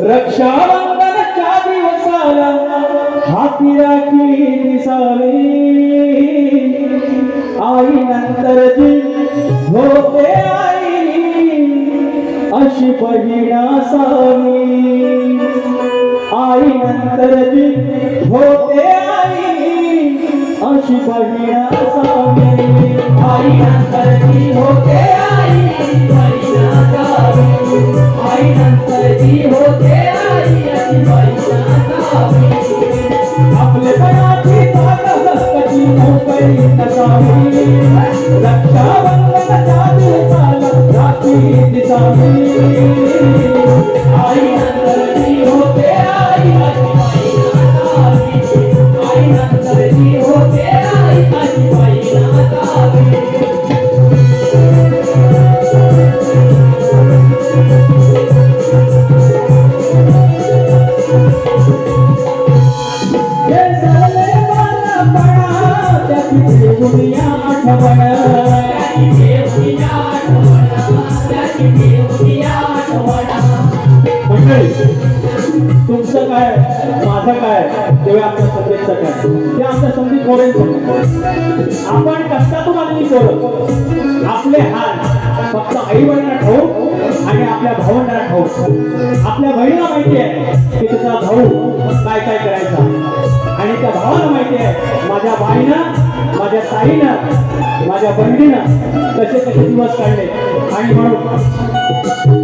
रक्षाबंधनच्या दिवसाला हाती राखी दिसावी आई नंतर जी होते आई अशी बहीण असावी आई नंतर जी होते आई अशी बहीण असावी आई नंतर जी होते आई बहीण असावी आई नंतर जी होते आई अशी बहीण असावी आपले पणाची ताकदची नोकरी नसावी रक्षाबंधनच्या दिवसाला राखी दिसावी आई नंतर जी होते आई अशी बहीण असावी आई नंतर जी होते आई अशी बहीण असावी दुनिया आठवण तुमचं काय माझं काय तेव्हा आपल्या संदेशचं काय ते आमच्या संधी थोडेच आपण कष्टातून आलेली पोरं आपले हात फक्त आई वडिलांना ठाऊक आणि आपल्या भावंडांना ठाऊक आपल्या बहिणीला माहिती आहे की तिचा भाऊ काय काय करायचा आणि त्या भावाला माहिती आहे माझ्या बाईनं माझ्या ताईनं माझ्या बहिणीनं कसे कसे दिवस काढले आणि म्हणून